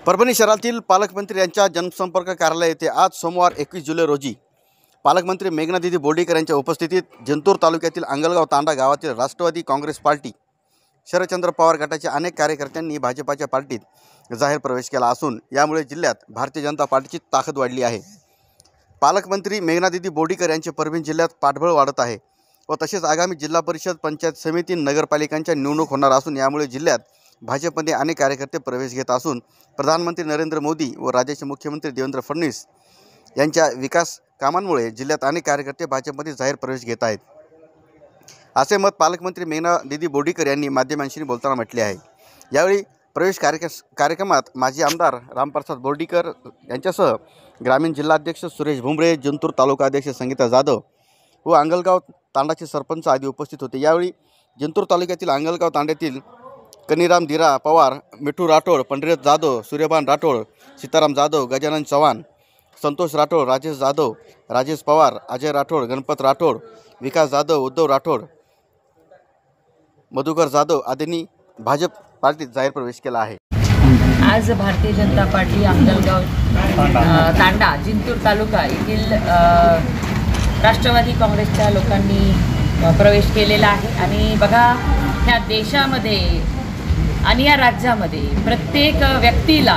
परभणी शहरातील पालकमंत्री यांच्या जनसंपर्क कार्यालय येथे आज सोमवार 21 जुलै रोजी पालकमंत्री मेघनादिदी बोर्डीकर यांच्या उपस्थितीत जिंतूर तालुक्यातील अंगलगाव तांडा गावातील राष्ट्रवादी काँग्रेस पार्टी शरदचंद्र पवार गटाच्या अनेक कार्यकर्त्यांनी भाजपाच्या पार्टीत जाहीर प्रवेश केला असून यामुळे जिल्ह्यात भारतीय जनता पार्टीची ताकद वाढली आहे। पालकमंत्री मेघनादिदी बोर्डीकर यांचे परभणी जिल्ह्यात पाठबळ वाढत आहे व तसेच आगामी जिल्हा परिषद, पंचायत समिती, नगरपालिकांच्या निवडणूक होणार असून यामुळे जिल्ह्यात भाजपमध्ये अनेक कार्यकर्ते प्रवेश घेत असून प्रधानमंत्री नरेंद्र मोदी व राज्याचे मुख्यमंत्री देवेंद्र फडणवीस यांच्या विकास कामांमुळे जिल्ह्यात अनेक कार्यकर्ते भाजपमध्ये जाहीर प्रवेश घेत आहेत, असे मत पालकमंत्री मेघनादिदी बोर्डीकर यांनी माध्यमांशी बोलताना म्हटले आहे। यावेळी प्रवेश कार्यक्रमात माजी आमदार रामप्रसाद बोर्डीकर यांच्यासह ग्रामीण जिल्हाध्यक्ष सुरेश भुमरे, जिंतूर तालुका अध्यक्ष संगीता जाधव व अंगलगाव तांडाचे सरपंच आदी उपस्थित होते। यावेळी जिंतूर तालुक्यातील अंगलगाव तांड्यातील कनीराम दिरा पवार, मिठू राठोड, पंढरीनाथ जाधव, सूर्यभान राठोड, सीताराम जाधव, गजानन चव्हाण, संतोष राठोड, राजेश जाधव, राजेश पवार, अजय राठोड, गणपत राठोड, विकास जाधव, उद्धव राठोड, मधुकर जाधव आदींनी भाजप पार्टीत जाहीर प्रवेश केला आहे। आज भारतीय जनता पार्टी अंगलगाव तांडा जिंतूर तालुका येथील राष्ट्रवादी काँग्रेसच्या लोकांनी प्रवेश केलेला आहे आणि बघा, ह्या देशामध्ये आणि या राज्यामध्ये प्रत्येक व्यक्तीला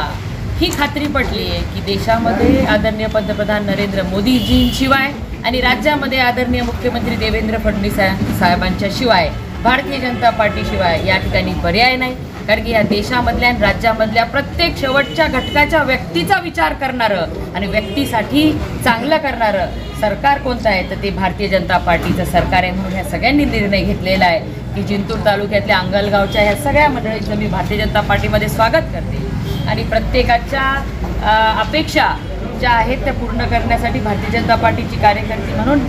ही खात्री पटली आहे की देशामध्ये आदरणीय पंतप्रधान नरेंद्र मोदीजींशिवाय आणि राज्यामध्ये आदरणीय मुख्यमंत्री देवेंद्र फडणवीस साहेबांच्या शिवाय भारतीय जनता पार्टीशिवाय या ठिकाणी पर्याय नाही। कारण की या देशामधल्या आणि राज्यामधल्या प्रत्येक शेवटच्या घटकाच्या व्यक्तीचा विचार करणारं आणि व्यक्तीसाठी चांगलं करणारं सरकार कोणतं आहे तर ते भारतीय जनता पार्टीचं सरकार आहे। म्हणून ह्या सगळ्यांनी निर्णय घेतलेला आहे की जिंतूर तालुक्यातल्या अंगलगावच्या ह्या सगळ्या मंडळींचं मी भारतीय जनता पार्टीमध्ये स्वागत करते आणि प्रत्येकाच्या अपेक्षा ज्या आहेत त्या पूर्ण करण्यासाठी भारतीय जनता पार्टीची कार्यकर्ती म्हणून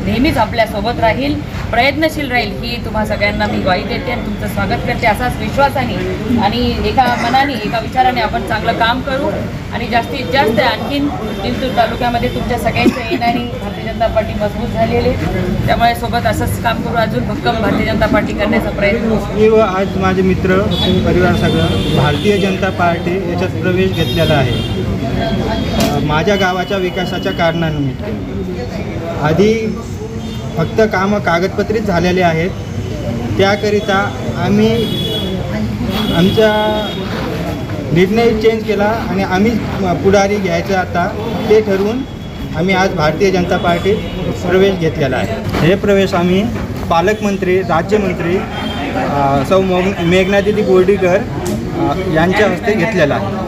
नेहमीच आपल्यासोबत राहील, प्रयत्नशील राहील ही तुम्हा सगळ्यांना मी ग्वाही देते आणि तुमचं स्वागत करते। असाच विश्वासाने आणि एका मनाने, एका विचाराने आपण चांगलं काम करू आणि जास्तीत जास्त आणखीन जिंतूर तालुक्यामध्ये तुमच्या सगळ्यांच्या येण्याने भारतीय जनता पार्टी मजबूत झालेली आहे, त्यामुळे सोबत असंच काम करू, अजून भक्कम भारतीय जनता पार्टी करण्याचा प्रयत्न करू। आज माझे मित्र परिवार सगळं भारतीय जनता पार्टी याच्यात प्रवेश घेतलेला आहे माझ्या गावाच्या विकासाच्या कारणानिमित्त। आधी फक्त कामं कागदपत्रीच झालेले आहेत, त्याकरिता आम्ही आमचा निर्णय चेंज केला आणि आम्ही पुढारी घ्यायचं आता ते ठरवून आम्ही आज भारतीय जनता पार्टीत प्रवेश घेतलेला आहे। हे प्रवेश आम्ही पालकमंत्री, राज्यमंत्री सौ मेघनादिदी बोर्डीकर यांच्या हस्ते घेतलेला आहे।